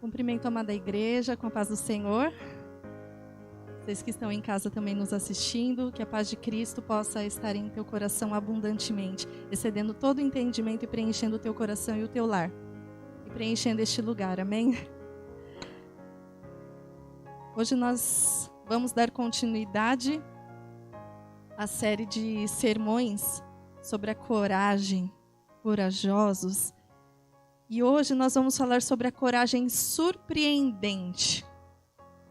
Cumprimento a amada igreja com a paz do Senhor. Vocês que estão em casa também nos assistindo, que a paz de Cristo possa estar em teu coração abundantemente, excedendo todo o entendimento e preenchendo o teu coração e o teu lar. E preenchendo este lugar, amém? Hoje nós vamos dar continuidade à série de sermões sobre a coragem, corajosos. E hoje nós vamos falar sobre a coragem surpreendente.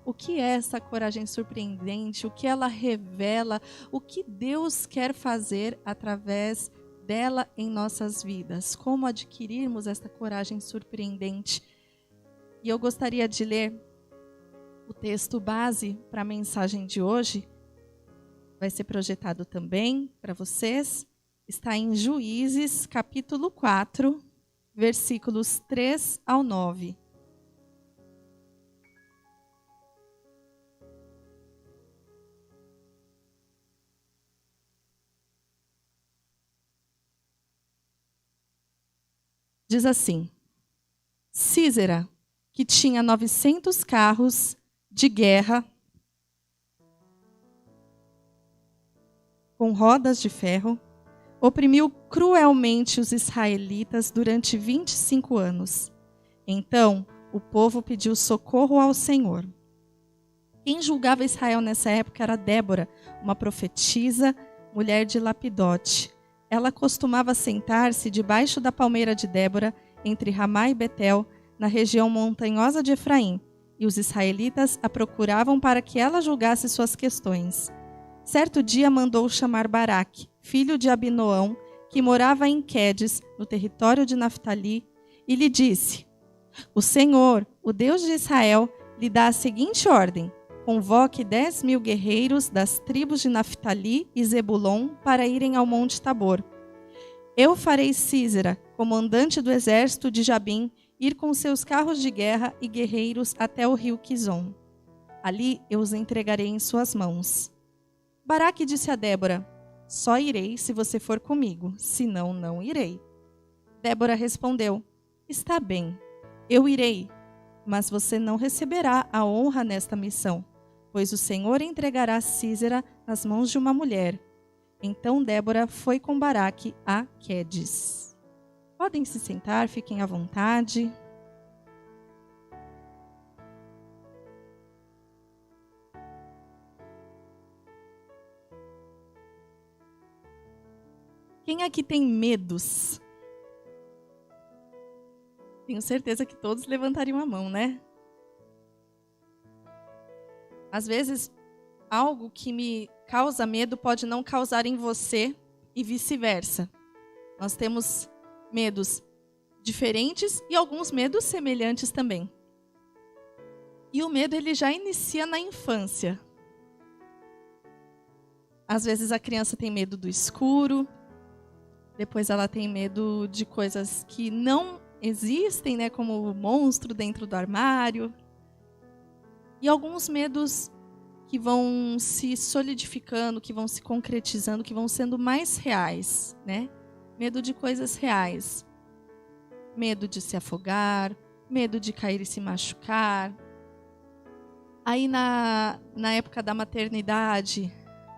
O que é essa coragem surpreendente? O que ela revela? O que Deus quer fazer através dela em nossas vidas? Como adquirirmos essa coragem surpreendente? E eu gostaria de ler o texto base para a mensagem de hoje. Vai ser projetado também para vocês. Está em Juízes, capítulo 4, versículos 3 ao 9. Diz assim: Císera, que tinha 900 carros de guerra com rodas de ferro, oprimiu cruelmente os israelitas durante 25 anos. Então, o povo pediu socorro ao Senhor. Quem julgava Israel nessa época era Débora, uma profetisa, mulher de Lapidote. Ela costumava sentar-se debaixo da palmeira de Débora, entre Ramá e Betel, na região montanhosa de Efraim, e os israelitas a procuravam para que ela julgasse suas questões. Certo dia mandou chamar Baraque, filho de Abinoão, que morava em Quedes, no território de Naftali, e lhe disse: O Senhor, o Deus de Israel, lhe dá a seguinte ordem: convoque 10.000 guerreiros das tribos de Naftali e Zebulon para irem ao Monte Tabor. Eu farei Císera, comandante do exército de Jabim, ir com seus carros de guerra e guerreiros até o rio Quizon. Ali eu os entregarei em suas mãos. Baraque disse a Débora: Só irei se você for comigo, senão não irei. Débora respondeu: Está bem, eu irei, mas você não receberá a honra nesta missão, pois o Senhor entregará Císera nas mãos de uma mulher. Então Débora foi com Baraque a Quedes. Podem se sentar, fiquem à vontade. Quem aqui tem medos? Tenho certeza que todos levantariam a mão, né? Às vezes, algo que me causa medo pode não causar em você e vice-versa. Nós temos medos diferentes e alguns medos semelhantes também. E o medo ele já inicia na infância. Às vezes a criança tem medo do escuro, depois ela tem medo de coisas que não existem, né, como o monstro dentro do armário. E alguns medos que vão se solidificando, que vão se concretizando, que vão sendo mais reais, né? Medo de coisas reais. Medo de se afogar, medo de cair e se machucar. Aí na época da maternidade,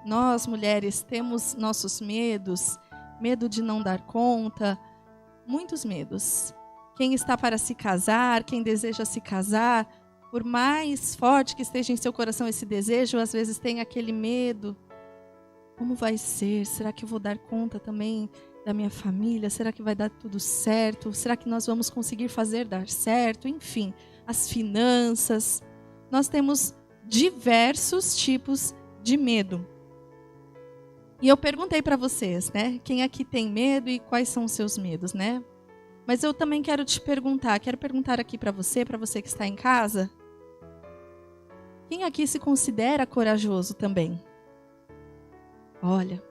nós mulheres temos nossos medos, medo de não dar conta, muitos medos. Quem está para se casar, quem deseja se casar, por mais forte que esteja em seu coração esse desejo, às vezes tem aquele medo. Como vai ser? Será que eu vou dar conta também da minha família? Será que vai dar tudo certo? Será que nós vamos conseguir fazer dar certo? Enfim, as finanças. Nós temos diversos tipos de medo. E eu perguntei para vocês, né? Quem aqui tem medo e quais são os seus medos, né? Mas eu também quero perguntar aqui para você que está em casa. Quem aqui se considera corajoso também? Olha,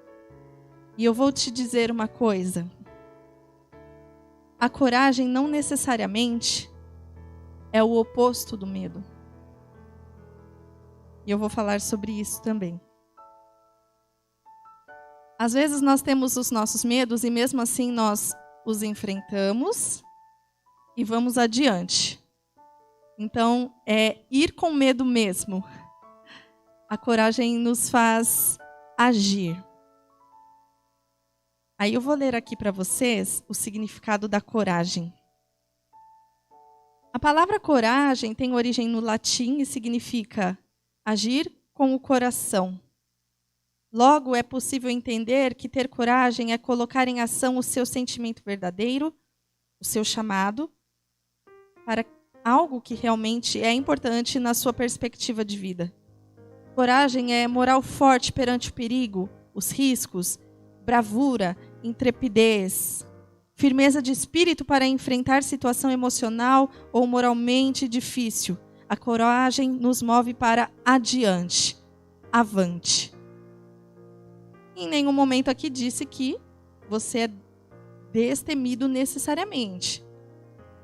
e eu vou te dizer uma coisa. A coragem não necessariamente é o oposto do medo. E eu vou falar sobre isso também. Às vezes nós temos os nossos medos e mesmo assim nós os enfrentamos e vamos adiante. Então, é ir com medo mesmo. A coragem nos faz agir. Aí eu vou ler aqui para vocês o significado da coragem. A palavra coragem tem origem no latim e significa agir com o coração. Logo, é possível entender que ter coragem é colocar em ação o seu sentimento verdadeiro, o seu chamado, para algo que realmente é importante na sua perspectiva de vida. Coragem é moral forte perante o perigo, os riscos, bravura, intrepidez, firmeza de espírito para enfrentar situação emocional ou moralmente difícil. A coragem nos move para adiante, avante. Em nenhum momento aqui disse que você é destemido necessariamente.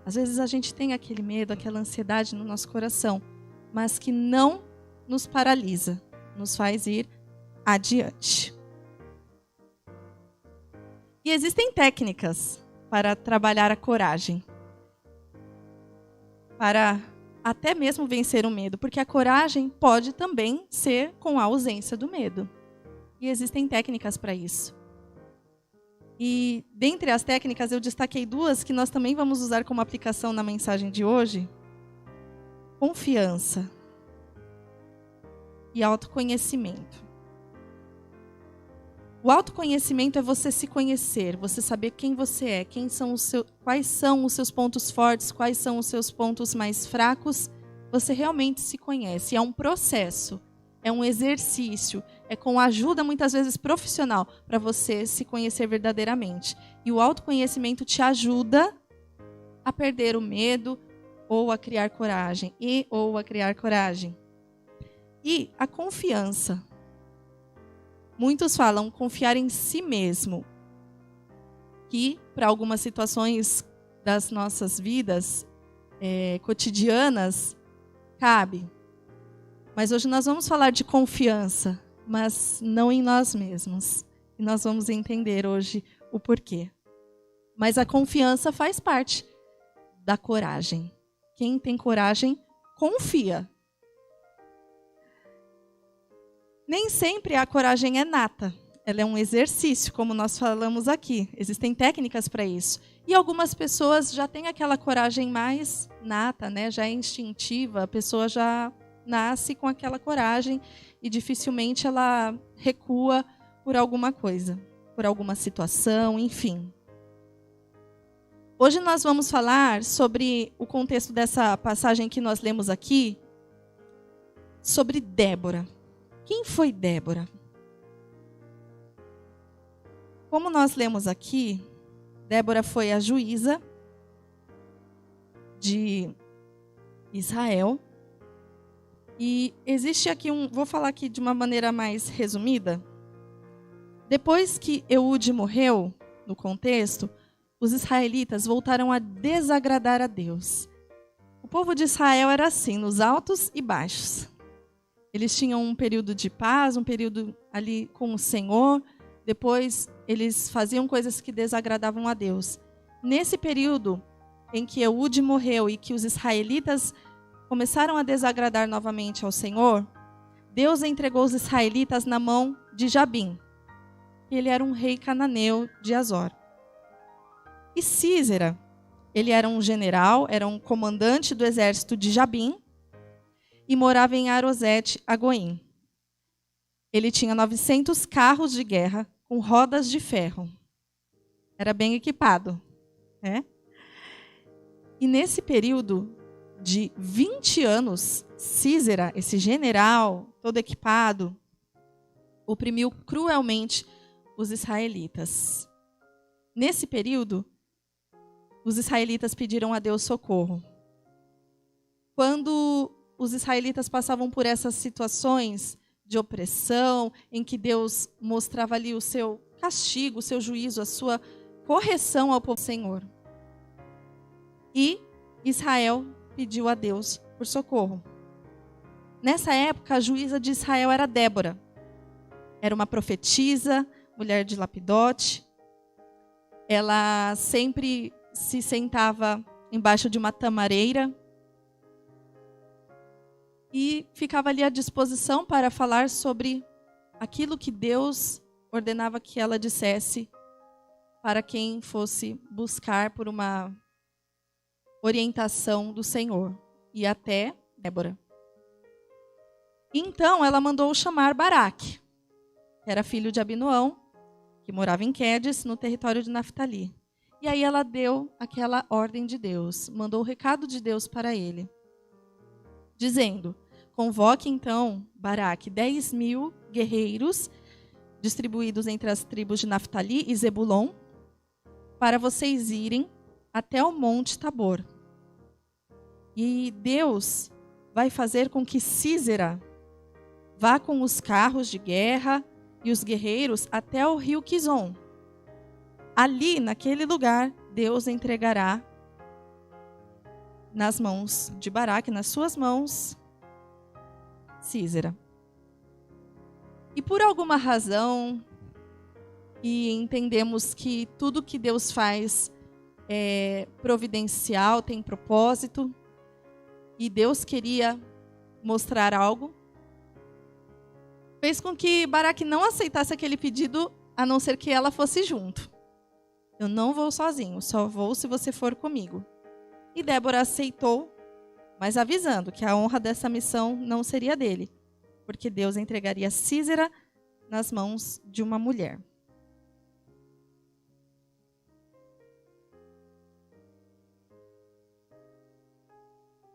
Às vezes a gente tem aquele medo, aquela ansiedade no nosso coração, mas que não nos paralisa, nos faz ir adiante. E existem técnicas para trabalhar a coragem, para até mesmo vencer o medo, porque a coragem pode também ser com a ausência do medo. E existem técnicas para isso. E dentre as técnicas eu destaquei duas que nós também vamos usar como aplicação na mensagem de hoje. Confiança e autoconhecimento. O autoconhecimento é você se conhecer, você saber quem você é, quais são os seus pontos fortes, quais são os seus pontos mais fracos. Você realmente se conhece. É um processo, é um exercício, é com ajuda muitas vezes profissional para você se conhecer verdadeiramente. E o autoconhecimento te ajuda a perder o medo ou a criar coragem, E a confiança. Muitos falam confiar em si mesmo, que para algumas situações das nossas vidas cotidianas cabe. Mas hoje nós vamos falar de confiança, mas não em nós mesmos. E nós vamos entender hoje o porquê. Mas a confiança faz parte da coragem. Quem tem coragem, confia. Nem sempre a coragem é nata. Ela é um exercício, como nós falamos aqui. Existem técnicas para isso. E algumas pessoas já têm aquela coragem mais nata, né? Já é instintiva, a pessoa já nasce com aquela coragem e dificilmente ela recua por alguma coisa, por alguma situação, enfim. Hoje nós vamos falar sobre o contexto dessa passagem que nós lemos aqui, sobre Débora. Quem foi Débora? Como nós lemos aqui, Débora foi a juíza de Israel. E existe aqui vou falar aqui de uma maneira mais resumida. Depois que Eude morreu, no contexto, os israelitas voltaram a desagradar a Deus. O povo de Israel era assim, nos altos e baixos. Eles tinham um período de paz, um período ali com o Senhor. Depois, eles faziam coisas que desagradavam a Deus. Nesse período em que Eude morreu e que os israelitas começaram a desagradar novamente ao Senhor, Deus entregou os israelitas na mão de Jabim. Ele era um rei cananeu de Azor. E Sísera, ele era um general, era um comandante do exército de Jabim, e morava em Arosete-Agoim. Ele tinha 900 carros de guerra com rodas de ferro. Era bem equipado, né? E nesse período de 20 anos, Sísera, esse general, todo equipado, oprimiu cruelmente os israelitas. Nesse período, os israelitas pediram a Deus socorro. Quando os israelitas passavam por essas situações de opressão, em que Deus mostrava ali o seu castigo, o seu juízo, a sua correção ao povo do Senhor. E Israel pediu a Deus por socorro. Nessa época, a juíza de Israel era Débora. Era uma profetisa, mulher de Lapidote. Ela sempre se sentava embaixo de uma tamareira e ficava ali à disposição para falar sobre aquilo que Deus ordenava que ela dissesse para quem fosse buscar por uma orientação do Senhor, e até Débora. Então ela mandou chamar Baraque, que era filho de Abinoão, que morava em Quedes, no território de Naftali. E aí ela deu aquela ordem de Deus, mandou o recado de Deus para ele, dizendo: convoque então, Baraque, 10.000 guerreiros, distribuídos entre as tribos de Naftali e Zebulon, para vocês irem até o Monte Tabor. E Deus vai fazer com que Sísera vá com os carros de guerra e os guerreiros até o rio Quizon. Ali, naquele lugar, Deus entregará nas mãos de Baraque, nas suas mãos, Sísera. E por alguma razão, e entendemos que tudo que Deus faz é providencial, tem propósito, e Deus queria mostrar algo, fez com que Baraque não aceitasse aquele pedido, a não ser que ela fosse junto. Eu não vou sozinho, só vou se você for comigo. E Débora aceitou, mas avisando que a honra dessa missão não seria dele, porque Deus entregaria Sísera nas mãos de uma mulher.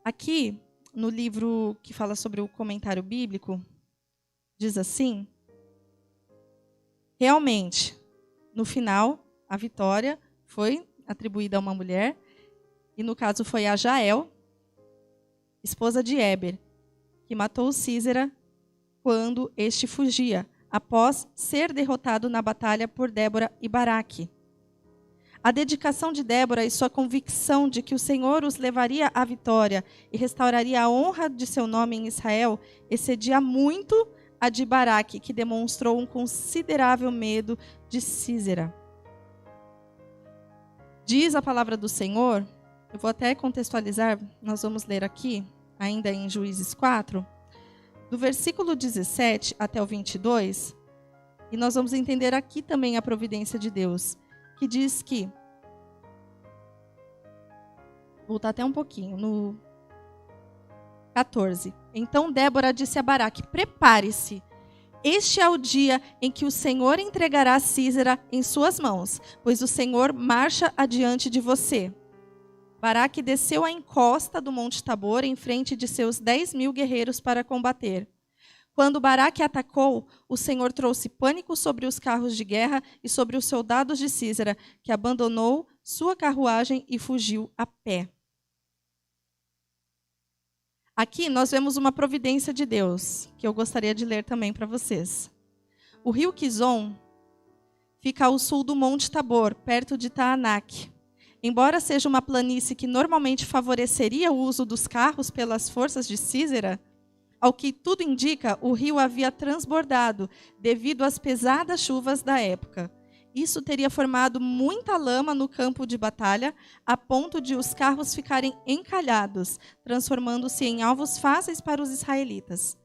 Aqui, no livro que fala sobre o comentário bíblico, diz assim: realmente, no final, a vitória foi atribuída a uma mulher, e no caso foi a Jael, esposa de Éber, que matou Sísera quando este fugia, após ser derrotado na batalha por Débora e Baraque. A dedicação de Débora e sua convicção de que o Senhor os levaria à vitória e restauraria a honra de seu nome em Israel excedia muito a de Baraque, que demonstrou um considerável medo de Sísera. Diz a palavra do Senhor, eu vou até contextualizar, nós vamos ler aqui, ainda em Juízes 4, do versículo 17 até o 22, e nós vamos entender aqui também a providência de Deus, que diz que, vou voltar até um pouquinho, no 14. Então Débora disse a Baraque: prepare-se, este é o dia em que o Senhor entregará Sísera em suas mãos, pois o Senhor marcha adiante de você. Baraque desceu a encosta do Monte Tabor em frente de seus 10.000 guerreiros para combater. Quando Baraque atacou, o Senhor trouxe pânico sobre os carros de guerra e sobre os soldados de Sísera, que abandonou sua carruagem e fugiu a pé. Aqui nós vemos uma providência de Deus, que eu gostaria de ler também para vocês. O rio Quizon fica ao sul do Monte Tabor, perto de Taanac. Embora seja uma planície que normalmente favoreceria o uso dos carros pelas forças de Sísera, ao que tudo indica, o rio havia transbordado devido às pesadas chuvas da época. Isso teria formado muita lama no campo de batalha, a ponto de os carros ficarem encalhados, transformando-se em alvos fáceis para os israelitas.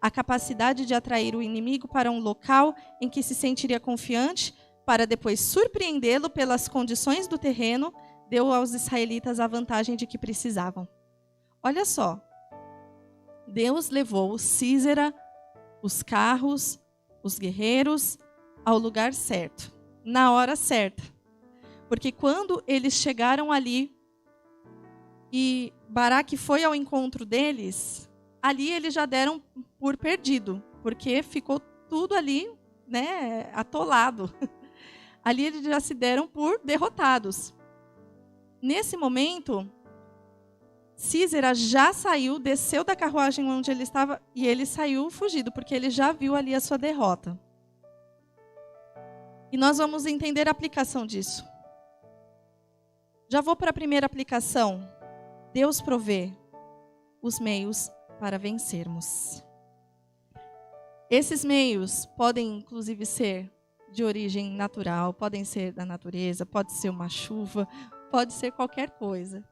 A capacidade de atrair o inimigo para um local em que se sentiria confiante, para depois surpreendê-lo pelas condições do terreno, deu aos israelitas a vantagem de que precisavam. Olha só, Deus levou Sísera, os carros, os guerreiros, ao lugar certo, na hora certa. Porque quando eles chegaram ali e Baraque foi ao encontro deles, ali eles já deram por perdido, porque ficou tudo ali, né, atolado. Ali eles já se deram por derrotados. Nesse momento, Sísera já saiu, desceu da carruagem onde ele estava e ele saiu fugido, porque ele já viu ali a sua derrota. E nós vamos entender a aplicação disso. Já vou para a primeira aplicação. Deus provê os meios para vencermos. Esses meios podem, inclusive, ser de origem natural, podem ser da natureza, pode ser uma chuva, pode ser qualquer coisa.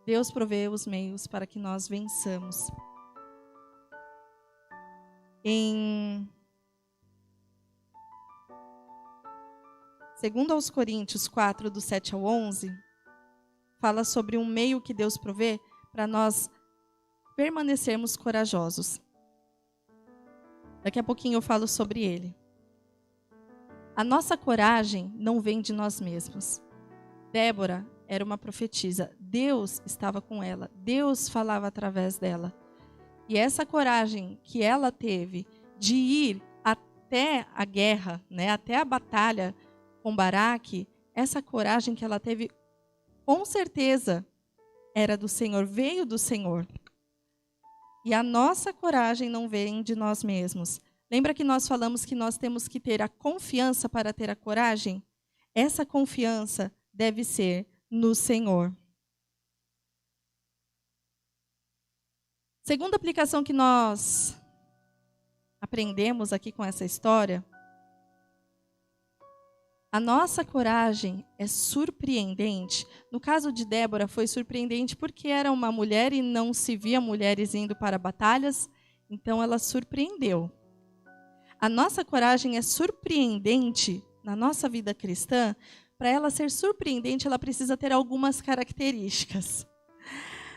Deus provê os meios para que nós vençamos. Em 2 Coríntios 4, do 7 ao 11, fala sobre um meio que Deus provê para nós permanecermos corajosos. Daqui a pouquinho eu falo sobre ele. A nossa coragem não vem de nós mesmos. Débora era uma profetisa. Deus estava com ela. Deus falava através dela. E essa coragem que ela teve de ir até a guerra, né, até a batalha com Baraque, essa coragem que ela teve, com certeza, era do Senhor, veio do Senhor. E a nossa coragem não vem de nós mesmos. Lembra que nós falamos que nós temos que ter a confiança para ter a coragem? Essa confiança deve ser no Senhor. Segunda aplicação que nós aprendemos aqui com essa história, a nossa coragem é surpreendente. No caso de Débora, foi surpreendente porque era uma mulher e não se via mulheres indo para batalhas, então ela surpreendeu. A nossa coragem é surpreendente na nossa vida cristã. Para ela ser surpreendente, ela precisa ter algumas características.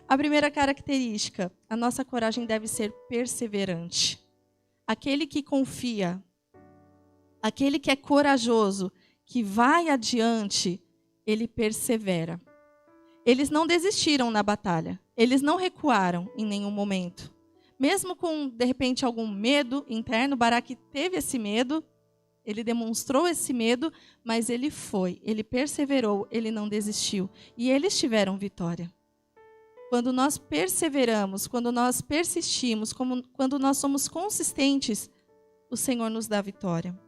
A primeira característica, a nossa coragem deve ser perseverante. Aquele que confia, aquele que é corajoso, que vai adiante, ele persevera. Eles não desistiram na batalha, eles não recuaram em nenhum momento. Mesmo com, de repente, algum medo interno, Baraque teve esse medo, ele demonstrou esse medo, mas ele foi, ele perseverou, ele não desistiu. E eles tiveram vitória. Quando nós perseveramos, quando nós persistimos, quando nós somos consistentes, o Senhor nos dá vitória.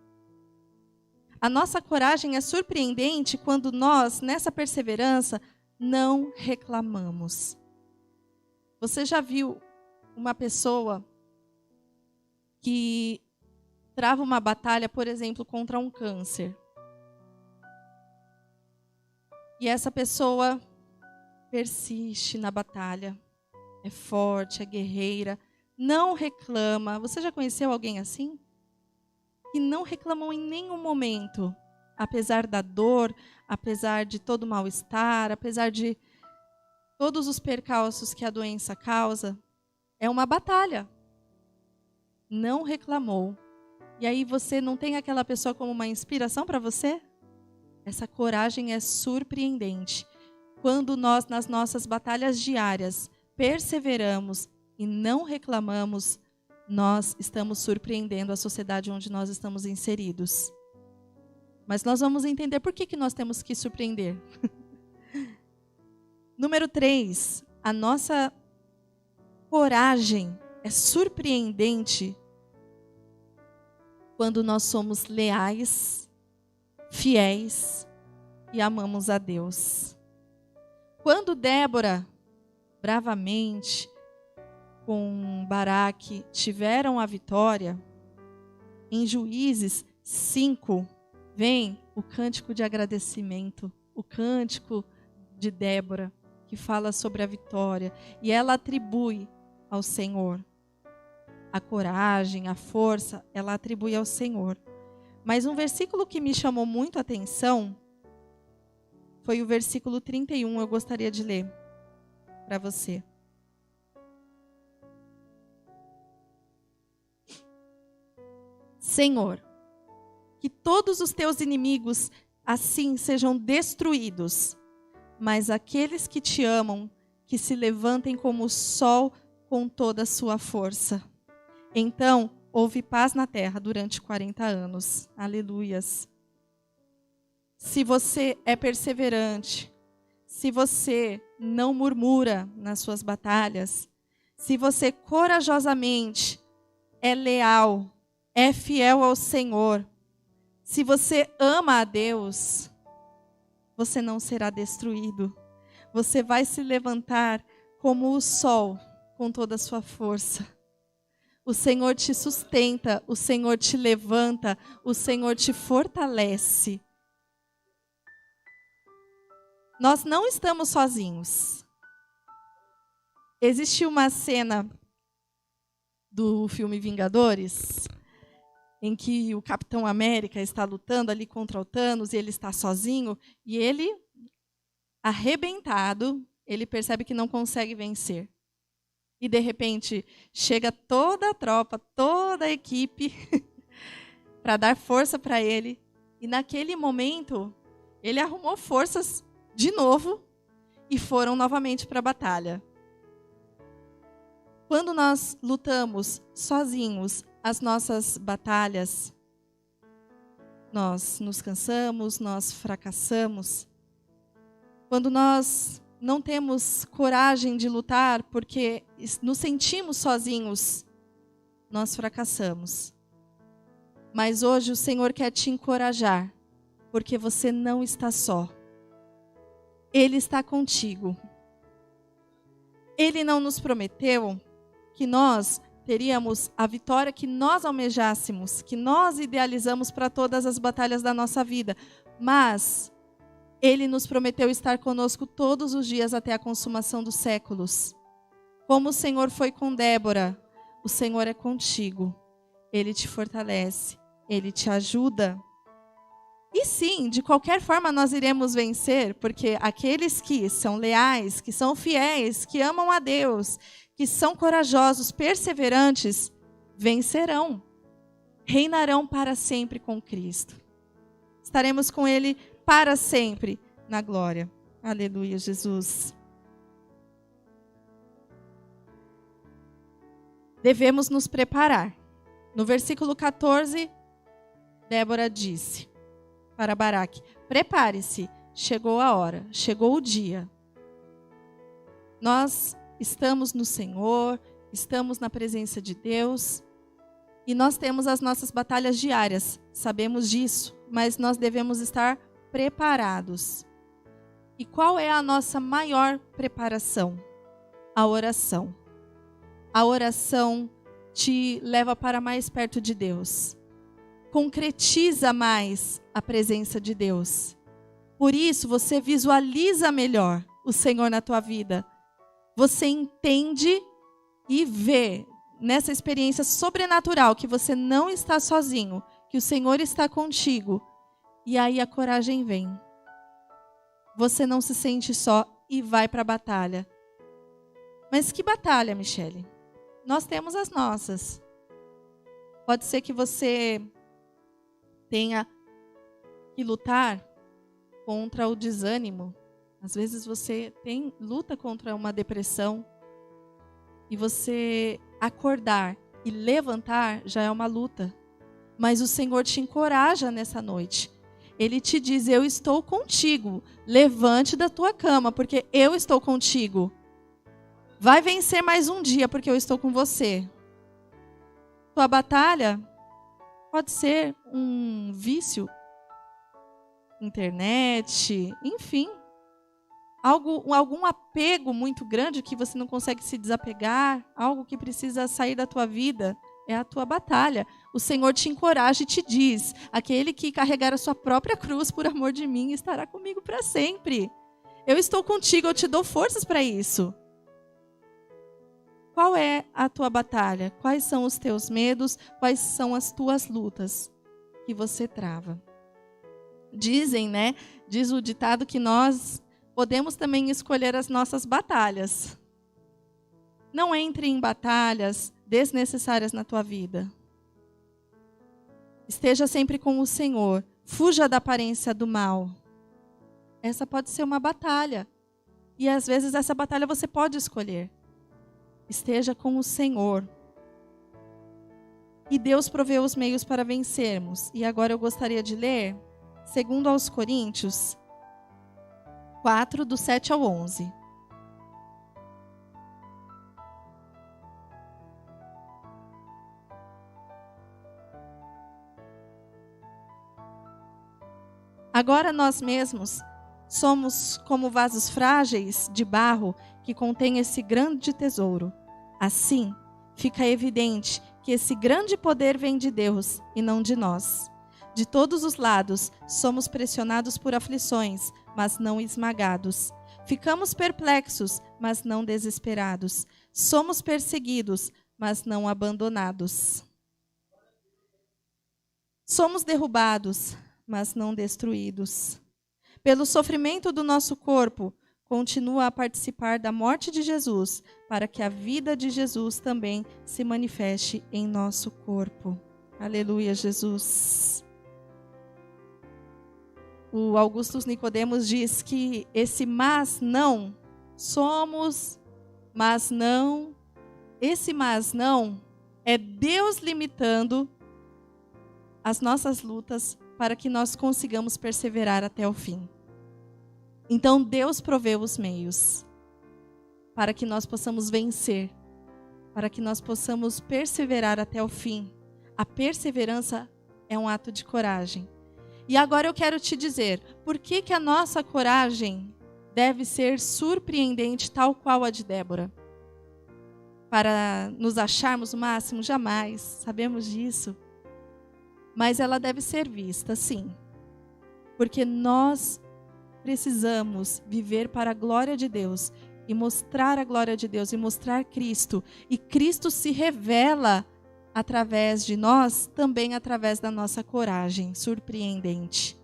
A nossa coragem é surpreendente quando nós, nessa perseverança, não reclamamos. Você já viu uma pessoa que trava uma batalha, por exemplo, contra um câncer? E essa pessoa persiste na batalha, é forte, é guerreira, não reclama. Você já conheceu alguém assim? Que não reclamou em nenhum momento, apesar da dor, apesar de todo o mal-estar, apesar de todos os percalços que a doença causa. É uma batalha. Não reclamou. E aí você não tem aquela pessoa como uma inspiração para você? Essa coragem é surpreendente. Quando nós, nas nossas batalhas diárias, perseveramos e não reclamamos, nós estamos surpreendendo a sociedade onde nós estamos inseridos. Mas nós vamos entender por que nós temos que surpreender. Número 3, a nossa coragem é surpreendente quando nós somos leais, fiéis e amamos a Deus. Quando Débora, bravamente, com Baraque, tiveram a vitória, em Juízes 5, vem o cântico de agradecimento, o cântico de Débora, que fala sobre a vitória, e ela atribui ao Senhor. A coragem, a força, ela atribui ao Senhor. Mas um versículo que me chamou muito a atenção foi o versículo 31, eu gostaria de ler para você. Senhor, que todos os teus inimigos assim sejam destruídos, mas aqueles que te amam, que se levantem como o sol com toda a sua força. Então, houve paz na terra durante 40 anos. Aleluias. Se você é perseverante, se você não murmura nas suas batalhas, se você corajosamente é leal, é fiel ao Senhor, se você ama a Deus, você não será destruído. Você vai se levantar como o sol com toda a sua força. O Senhor te sustenta, o Senhor te levanta, o Senhor te fortalece. Nós não estamos sozinhos. Existe uma cena do filme Vingadores, em que o Capitão América está lutando ali contra o Thanos e ele está sozinho, e ele, arrebentado, ele percebe que não consegue vencer. E, de repente, chega toda a tropa, toda a equipe, para dar força para ele. E, naquele momento, ele arrumou forças de novo e foram novamente para a batalha. Quando nós lutamos sozinhos as nossas batalhas, nós nos cansamos, nós fracassamos. Quando nós não temos coragem de lutar porque nos sentimos sozinhos, nós fracassamos. Mas hoje o Senhor quer te encorajar, porque você não está só. Ele está contigo. Ele não nos prometeu que nós teríamos a vitória que nós almejássemos, que nós idealizamos para todas as batalhas da nossa vida, mas Ele nos prometeu estar conosco todos os dias até a consumação dos séculos. Como o Senhor foi com Débora, o Senhor é contigo. Ele te fortalece, Ele te ajuda. E sim, de qualquer forma nós iremos vencer, porque aqueles que são leais, que são fiéis, que amam a Deus, que são corajosos, perseverantes, vencerão. Reinarão para sempre com Cristo. Estaremos com Ele para sempre na glória. Aleluia, Jesus. Devemos nos preparar. No versículo 14, Débora disse para Baraque: prepare-se, chegou a hora, chegou o dia. Nós estamos no Senhor, estamos na presença de Deus, e nós temos as nossas batalhas diárias, sabemos disso, mas nós devemos estar preparados. E qual é a nossa maior preparação? A oração. A oração te leva para mais perto de Deus. Concretiza mais a presença de Deus. Por isso, você visualiza melhor o Senhor na tua vida. Você entende e vê nessa experiência sobrenatural que você não está sozinho, que o Senhor está contigo. E aí a coragem vem. Você não se sente só e vai para a batalha. Mas que batalha, Michele? Nós temos as nossas. Pode ser que você tenha que lutar contra o desânimo. Às vezes você luta contra uma depressão. E você acordar e levantar já é uma luta. Mas o Senhor te encoraja nessa noite. Ele te diz: eu estou contigo. Levante da tua cama, porque eu estou contigo. Vai vencer mais um dia, porque eu estou com você. Tua batalha pode ser um vício, internet, enfim. Algum apego muito grande que você não consegue se desapegar, algo que precisa sair da tua vida, é a tua batalha. O Senhor te encoraja e te diz: aquele que carregar a sua própria cruz por amor de mim estará comigo para sempre. Eu estou contigo, eu te dou forças para isso. Qual é a tua batalha? Quais são os teus medos? Quais são as tuas lutas que você trava? Dizem, né? Diz o ditado que nós podemos também escolher as nossas batalhas. Não entre em batalhas desnecessárias na tua vida. Esteja sempre com o Senhor. Fuja da aparência do mal. Essa pode ser uma batalha. E às vezes essa batalha você pode escolher. Esteja com o Senhor. E Deus proveu os meios para vencermos. E agora eu gostaria de ler 2 Coríntios 4, do 7 ao 11. Agora nós mesmos somos como vasos frágeis de barro que contém esse grande tesouro. Assim, fica evidente que esse grande poder vem de Deus e não de nós. De todos os lados, somos pressionados por aflições, mas não esmagados. Ficamos perplexos, mas não desesperados. Somos perseguidos, mas não abandonados. Somos derrubados, mas não destruídos. Pelo sofrimento do nosso corpo, continua a participar da morte de Jesus, para que a vida de Jesus também se manifeste em nosso corpo. Aleluia, Jesus. O Augustus Nicodemos diz que esse mas não, somos, mas não, esse mas não é Deus limitando as nossas lutas para que nós consigamos perseverar até o fim. Então Deus provê os meios para que nós possamos vencer, para que nós possamos perseverar até o fim. A perseverança é um ato de coragem. E agora eu quero te dizer, por que que a nossa coragem deve ser surpreendente, tal qual a de Débora? Para nos acharmos o máximo? Jamais, sabemos disso. Mas ela deve ser vista, sim. Porque nós precisamos viver para a glória de Deus e mostrar a glória de Deus e mostrar Cristo. E Cristo se revela através de nós, também através da nossa coragem surpreendente.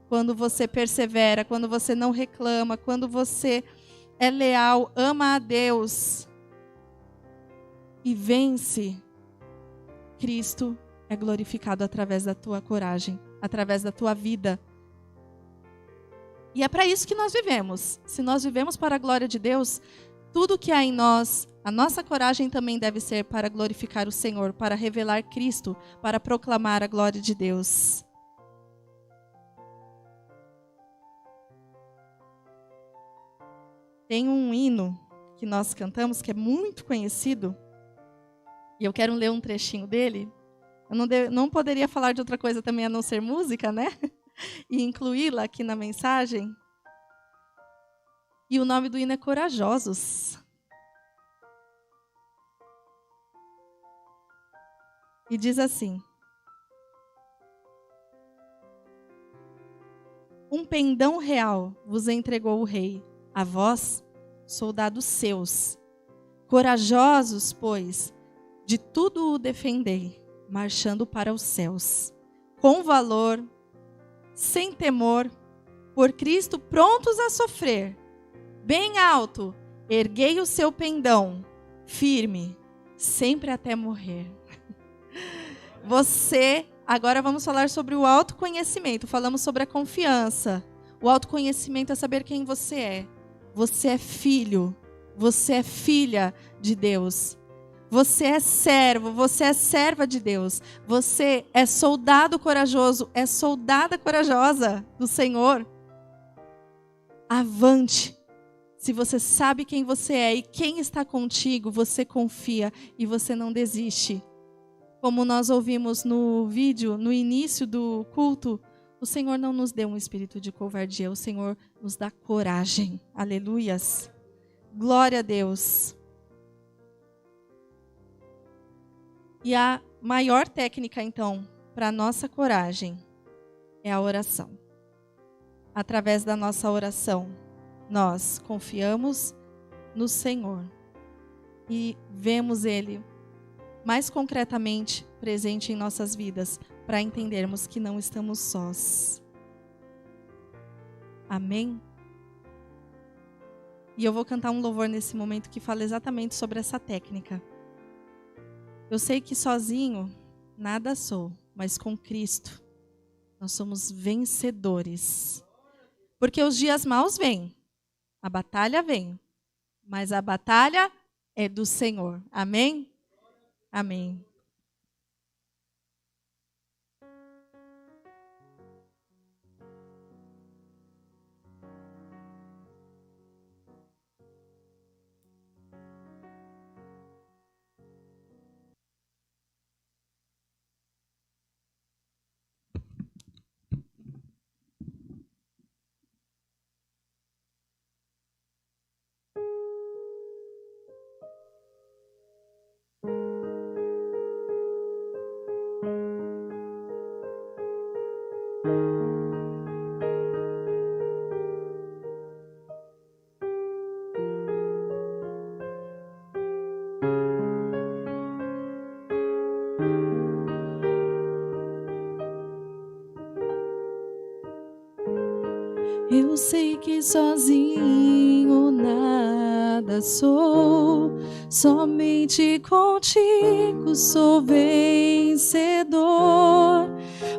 Quando você persevera, quando você não reclama, quando você é leal, ama a Deus e vence, Cristo é glorificado através da tua coragem, através da tua vida. E é para isso que nós vivemos. Se nós vivemos para a glória de Deus, tudo que há em nós, a nossa coragem também deve ser para glorificar o Senhor, para revelar Cristo, para proclamar a glória de Deus. Tem um hino que nós cantamos que é muito conhecido, e eu quero ler um trechinho dele. Eu não poderia falar de outra coisa também a não ser música, né? E incluí-la aqui na mensagem. E o nome do hino é Corajosos. E diz assim: um pendão real vos entregou o rei, a vós, soldados seus. Corajosos, pois, de tudo o defendei, marchando para os céus. Com valor, sem temor, por Cristo prontos a sofrer. Bem alto, erguei o seu pendão, firme, sempre até morrer. Agora vamos falar sobre o autoconhecimento. Falamos sobre a confiança. O autoconhecimento é saber quem você é. Você é filho, você é filha de Deus. Você é servo, você é serva de Deus. Você é soldado corajoso, é soldada corajosa do Senhor. Avante. Se você sabe quem você é e quem está contigo, você confia e você não desiste. Como nós ouvimos no vídeo, no início do culto, o Senhor não nos deu um espírito de covardia, o Senhor nos dá coragem. Aleluias. Glória a Deus. E a maior técnica, então, para a nossa coragem é a oração. Através da nossa oração, nós confiamos no Senhor e vemos Ele mais concretamente presente em nossas vidas, para entendermos que não estamos sós. Amém? E eu vou cantar um louvor nesse momento que fala exatamente sobre essa técnica. Eu sei que sozinho nada sou, mas com Cristo nós somos vencedores. Porque os dias maus vêm, a batalha vem, mas a batalha é do Senhor. Amém? Amém. Eu sei que sozinho nada sou, somente contigo sou vencedor.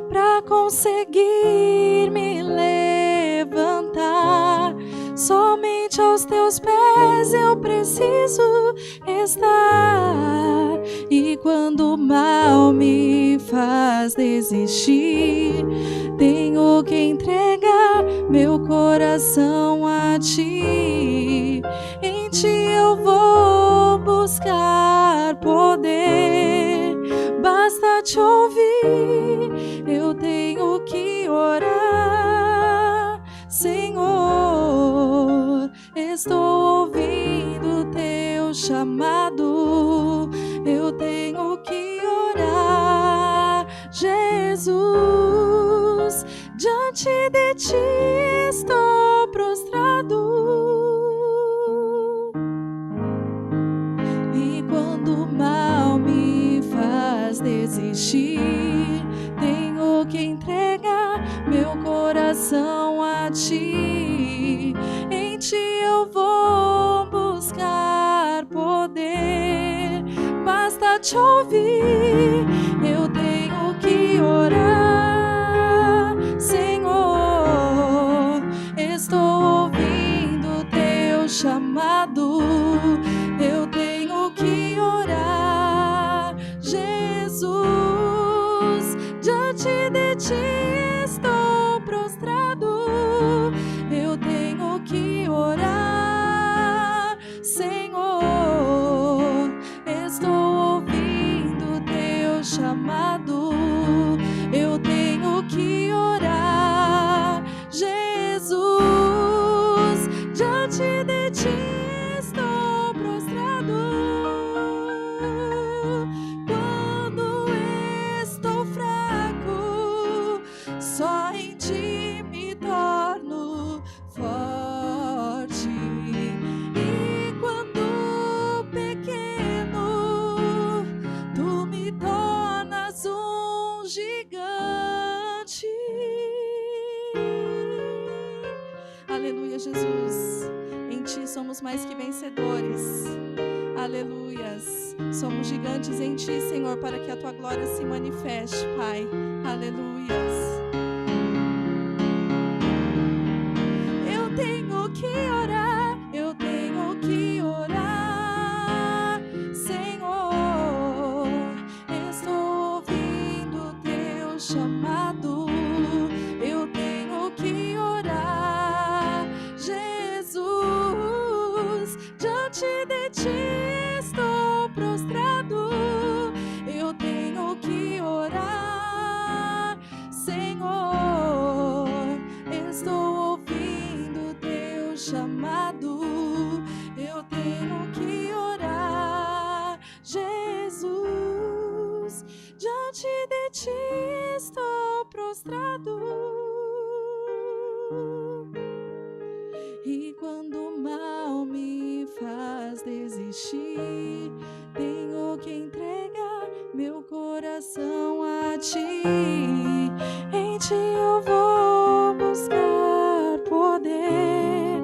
Para conseguir me levantar, somente aos teus pés eu preciso estar. E quando o mal me faz desistir, tenho que entregar meu coração a ti. Em ti eu vou buscar poder. Basta te ouvir, eu tenho que orar. Senhor, estou ouvindo teu chamado. Eu tenho que orar. Jesus, diante de ti estou prostrado. E quando o mal me faz desistir, tenho que entregar meu coração a ti. Em ti eu vou buscar poder. Basta te ouvir, eu tenho que orar. Senhor, estou ouvindo teu chamado. Eu tenho que orar. Jesus, diante de ti estou prostrado. Eu tenho que orar. Senhor, estou ouvindo teu chamado. Eu tenho que orar. Jesus, diante de ti estou prostrado. Quando estou fraco, só em ti me torno forte. E quando pequeno, tu me tornas um gigante. Aleluia, Jesus. Em ti somos mais que vencedores. Aleluias. Somos gigantes em ti, Senhor, para que a tua glória se manifeste, Pai. Aleluias. Eu tenho que orar, eu tenho que orar. Senhor, estou ouvindo teu chamado. Eu tenho que orar. Jesus, diante de ti estou prostrado. Eu tenho que orar. Senhor, estou ouvindo teu chamado. Eu tenho que orar. Jesus, diante de ti estou prostrado. E quando o mal me faz desistir, tenho que entregar meu coração a ti. Em ti eu vou buscar poder.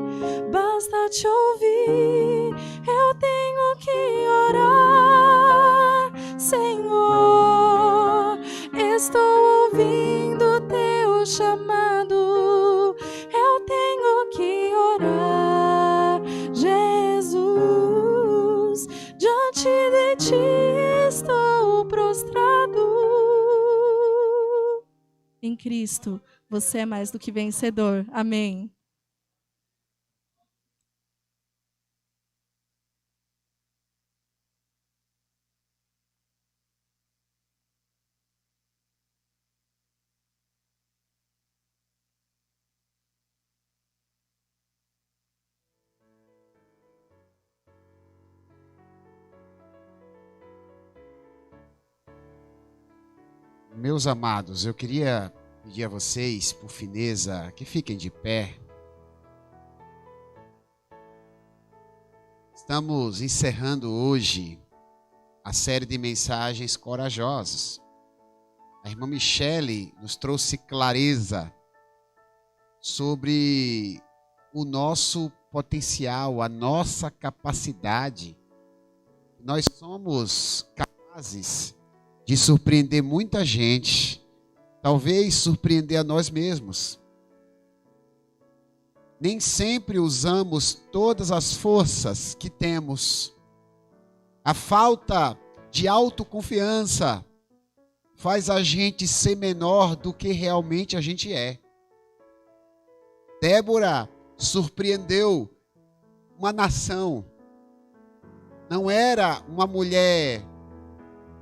Basta te ouvir, eu tenho que orar. Senhor, estou ouvindo teu chamado. Eu tenho que orar. Jesus, diante de ti estou prostrado. Em Cristo, você é mais do que vencedor. Amém. Meus amados, eu queria pedir a vocês, por fineza, que fiquem de pé. Estamos encerrando hoje a série de mensagens corajosas. A irmã Michele nos trouxe clareza sobre o nosso potencial, a nossa capacidade. Nós somos capazes de surpreender muita gente, talvez surpreender a nós mesmos. Nem sempre usamos todas as forças que temos. A falta de autoconfiança faz a gente ser menor do que realmente a gente é. Débora surpreendeu uma nação. Não era uma mulher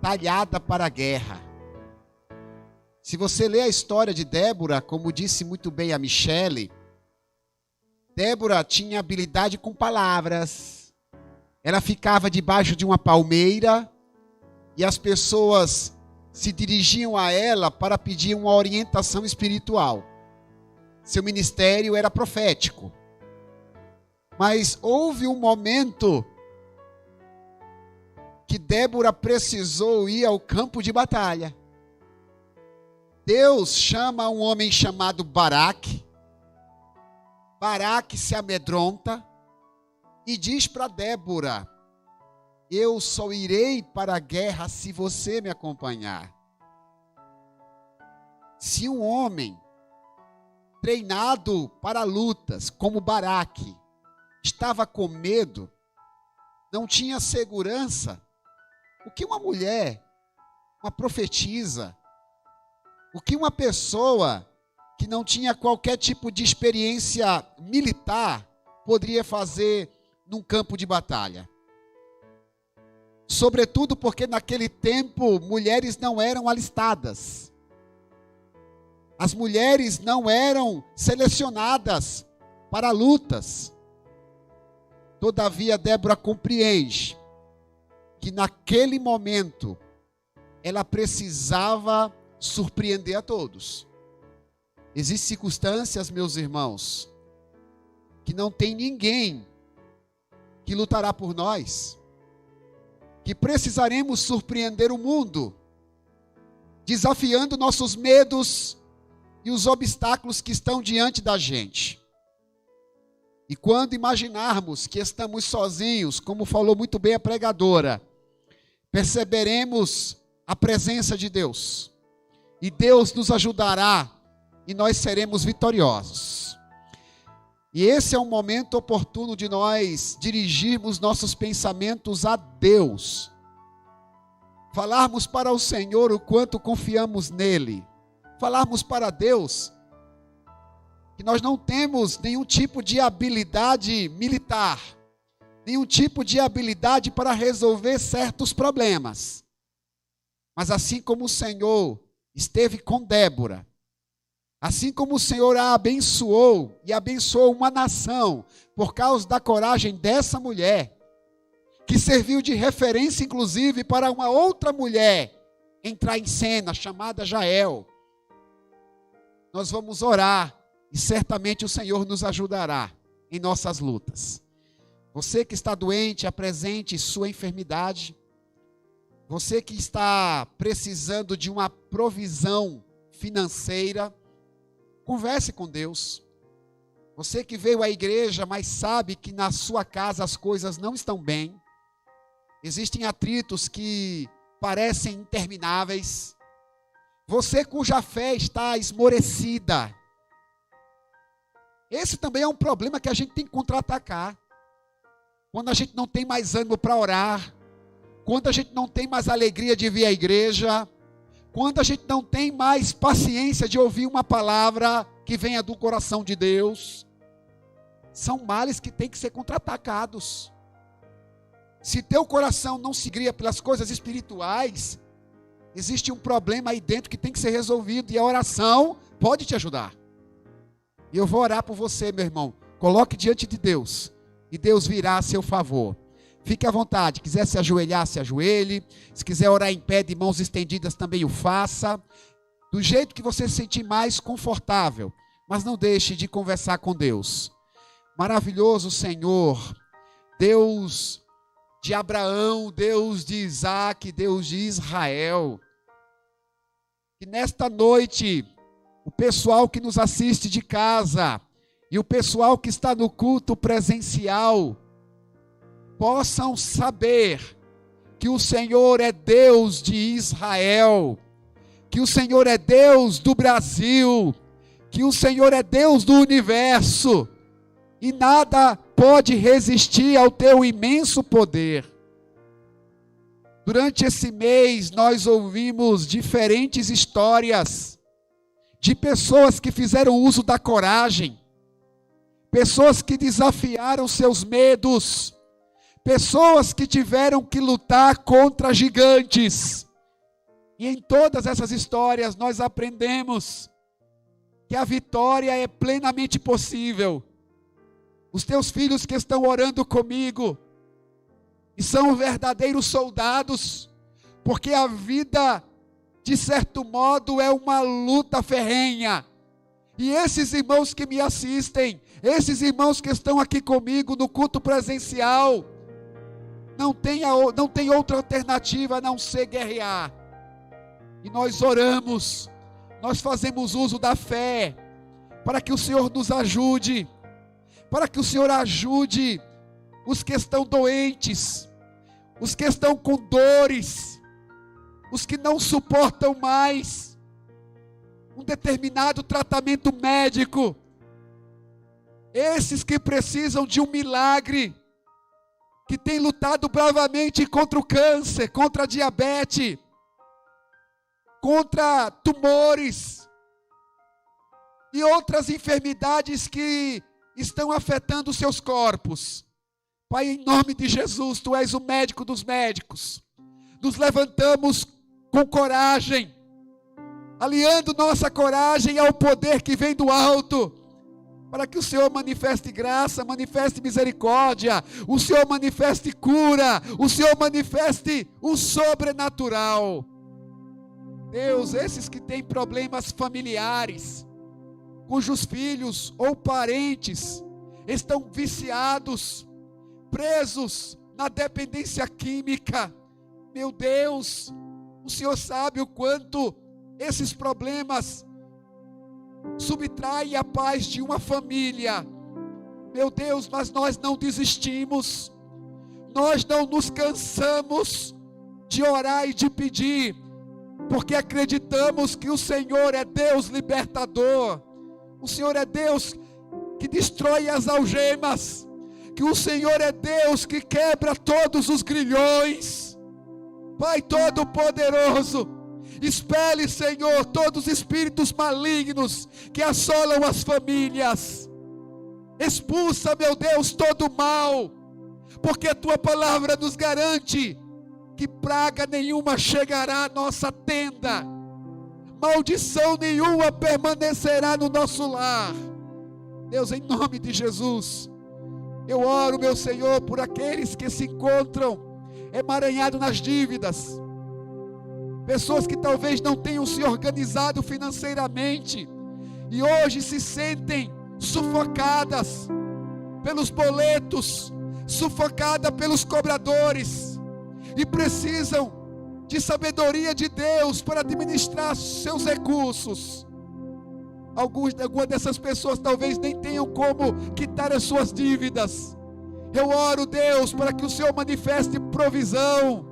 talhada para a guerra. Se você ler a história de Débora, como disse muito bem a Michele, Débora tinha habilidade com palavras. Ela ficava debaixo de uma palmeira e as pessoas se dirigiam a ela para pedir uma orientação espiritual. Seu ministério era profético. Mas houve um momento que Débora precisou ir ao campo de batalha. Deus chama um homem chamado Baraque. Baraque se amedronta e diz para Débora: eu só irei para a guerra se você me acompanhar. Se um homem treinado para lutas, como Baraque, estava com medo, não tinha segurança, o que uma mulher, uma profetisa, o que uma pessoa que não tinha qualquer tipo de experiência militar poderia fazer num campo de batalha? Sobretudo porque naquele tempo mulheres não eram alistadas. As mulheres não eram selecionadas para lutas. Todavia, Débora compreende que naquele momento ela precisava surpreender a todos. Existem circunstâncias, meus irmãos, que não tem ninguém que lutará por nós, que precisaremos surpreender o mundo, desafiando nossos medos e os obstáculos que estão diante da gente. E quando imaginarmos que estamos sozinhos, como falou muito bem a pregadora, perceberemos a presença de Deus. E Deus nos ajudará e nós seremos vitoriosos. E esse é um momento oportuno de nós dirigirmos nossos pensamentos a Deus. Falarmos para o Senhor o quanto confiamos nele. Falarmos para Deus que nós não temos nenhum tipo de habilidade militar, nenhum tipo de habilidade para resolver certos problemas. Mas assim como o Senhor esteve com Débora, assim como o Senhor a abençoou e abençoou uma nação por causa da coragem dessa mulher, que serviu de referência inclusive para uma outra mulher entrar em cena, chamada Jael. Nós vamos orar e certamente o Senhor nos ajudará em nossas lutas. Você que está doente, apresente sua enfermidade. Você que está precisando de uma provisão financeira, converse com Deus. Você que veio à igreja, mas sabe que na sua casa as coisas não estão bem. Existem atritos que parecem intermináveis. Você cuja fé está esmorecida. Esse também é um problema que a gente tem que contra-atacar. Quando a gente não tem mais ânimo para orar, quando a gente não tem mais alegria de vir à igreja, quando a gente não tem mais paciência de ouvir uma palavra que venha do coração de Deus, são males que têm que ser contra-atacados. Se teu coração não se guia pelas coisas espirituais, existe um problema aí dentro que tem que ser resolvido, e a oração pode te ajudar. E eu vou orar por você, meu irmão. Coloque diante de Deus, e Deus virá a seu favor. Fique à vontade, quiser se ajoelhar, se ajoelhe. Se quiser orar em pé de mãos estendidas, também o faça. Do jeito que você se sentir mais confortável. Mas não deixe de conversar com Deus. Maravilhoso Senhor, Deus de Abraão, Deus de Isaac, Deus de Israel. Que nesta noite o pessoal que nos assiste de casa e o pessoal que está no culto presencial possam saber que o Senhor é Deus de Israel, que o Senhor é Deus do Brasil, que o Senhor é Deus do universo, e nada pode resistir ao teu imenso poder. Durante esse mês nós ouvimos diferentes histórias de pessoas que fizeram uso da coragem, pessoas que desafiaram seus medos, pessoas que tiveram que lutar contra gigantes. E em todas essas histórias nós aprendemos que a vitória é plenamente possível. Os teus filhos que estão orando comigo e são verdadeiros soldados, porque a vida, de certo modo, é uma luta ferrenha. E esses irmãos que me assistem, esses irmãos que estão aqui comigo no culto presencial, não tem outra alternativa a não ser guerrear. E nós oramos, nós fazemos uso da fé, para que o Senhor nos ajude, para que o Senhor ajude os que estão doentes, os que estão com dores, os que não suportam mais um determinado tratamento médico, esses que precisam de um milagre, que têm lutado bravamente contra o câncer, contra a diabetes, contra tumores e outras enfermidades que estão afetando os seus corpos. Pai, em nome de Jesus, Tu és o médico dos médicos. Nos levantamos com coragem, aliando nossa coragem ao poder que vem do alto, para que o Senhor manifeste graça, manifeste misericórdia, o Senhor manifeste cura, o Senhor manifeste o sobrenatural. Deus, esses que têm problemas familiares, cujos filhos ou parentes estão viciados, presos na dependência química, meu Deus, o Senhor sabe o quanto esses problemas subtraem a paz de uma família. Meu Deus, mas nós não desistimos, nós não nos cansamos de orar e de pedir, porque acreditamos que o Senhor é Deus libertador, o Senhor é Deus que destrói as algemas, que o Senhor é Deus que quebra todos os grilhões. Pai Todo-Poderoso, expele, Senhor, todos os espíritos malignos que assolam as famílias. Expulsa, meu Deus, todo o mal, porque a Tua palavra nos garante que praga nenhuma chegará à nossa tenda, maldição nenhuma permanecerá no nosso lar. Deus, em nome de Jesus, eu oro, meu Senhor, por aqueles que se encontram emaranhados nas dívidas, pessoas que talvez não tenham se organizado financeiramente e hoje se sentem sufocadas pelos boletos, sufocadas pelos cobradores, e precisam de sabedoria de Deus para administrar seus recursos. Algumas dessas pessoas talvez nem tenham como quitar as suas dívidas. Eu oro, Deus, para que o Senhor manifeste provisão,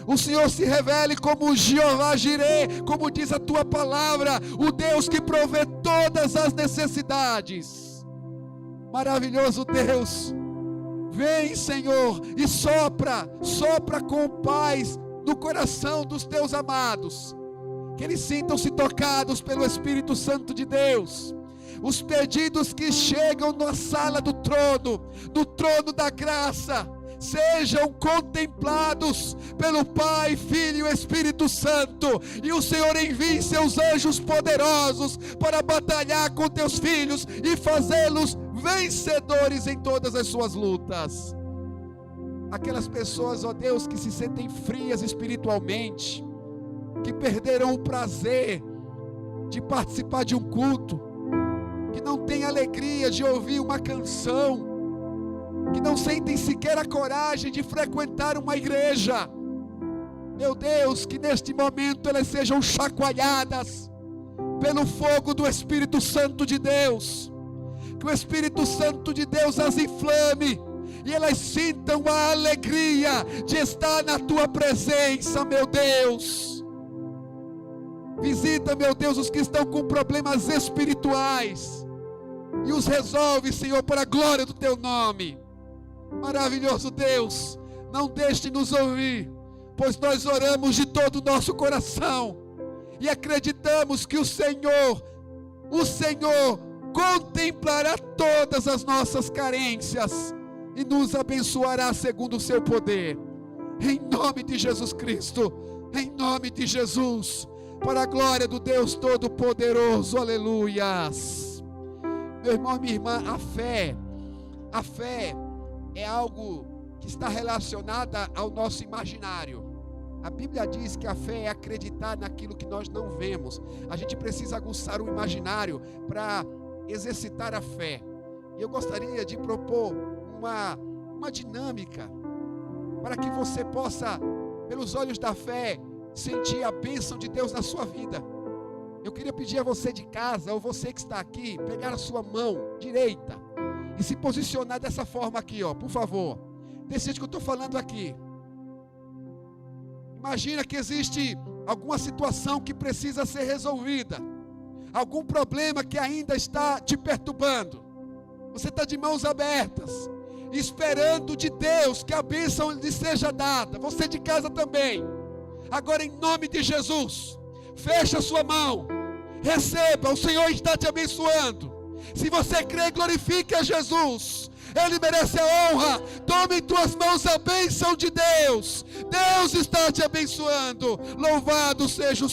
o Senhor se revele como Jeová Jireh, como diz a Tua palavra, o Deus que provê todas as necessidades. Maravilhoso Deus, vem, Senhor, e sopra com paz no coração dos Teus amados, que eles sintam-se tocados pelo Espírito Santo de Deus. Os pedidos que chegam na sala do trono da graça, sejam contemplados pelo Pai, Filho e Espírito Santo, e o Senhor envie seus anjos poderosos para batalhar com teus filhos e fazê-los vencedores em todas as suas lutas. Aquelas pessoas, ó Deus, que se sentem frias espiritualmente, que perderam o prazer de participar de um culto, que não têm alegria de ouvir uma canção, que não sentem sequer a coragem de frequentar uma igreja. Meu Deus, que neste momento elas sejam chacoalhadas pelo fogo do Espírito Santo de Deus. Que o Espírito Santo de Deus as inflame e elas sintam a alegria de estar na tua presença, meu Deus. Visita, meu Deus, os que estão com problemas espirituais e os resolve, Senhor, para a glória do teu nome. Maravilhoso Deus, não deixe de nos ouvir, pois nós oramos de todo o nosso coração e acreditamos que o Senhor contemplará todas as nossas carências e nos abençoará segundo o seu poder. Em nome de Jesus Cristo, em nome de Jesus, para a glória do Deus Todo-Poderoso, aleluias. Meu irmão e minha irmã, a fé é algo que está relacionada ao nosso imaginário. A Bíblia diz que a fé é acreditar naquilo que nós não vemos. A gente precisa aguçar o imaginário para exercitar a fé. E eu gostaria de propor uma dinâmica para que você possa, pelos olhos da fé, sentir a bênção de Deus na sua vida. Eu queria pedir a você de casa, ou você que está aqui, pegar a sua mão direita e se posicionar dessa forma aqui, ó, por favor. Decide o que eu estou falando aqui. Imagina que existe alguma situação que precisa ser resolvida, algum problema que ainda está te perturbando. Você está de mãos abertas, esperando de Deus que a bênção lhe seja dada. Você de casa também. Agora, em nome de Jesus, fecha a sua mão, receba, o Senhor está te abençoando. Se você crê, glorifique a Jesus. Ele merece a honra. Tome em tuas mãos a bênção de Deus. Deus está te abençoando. Louvado seja o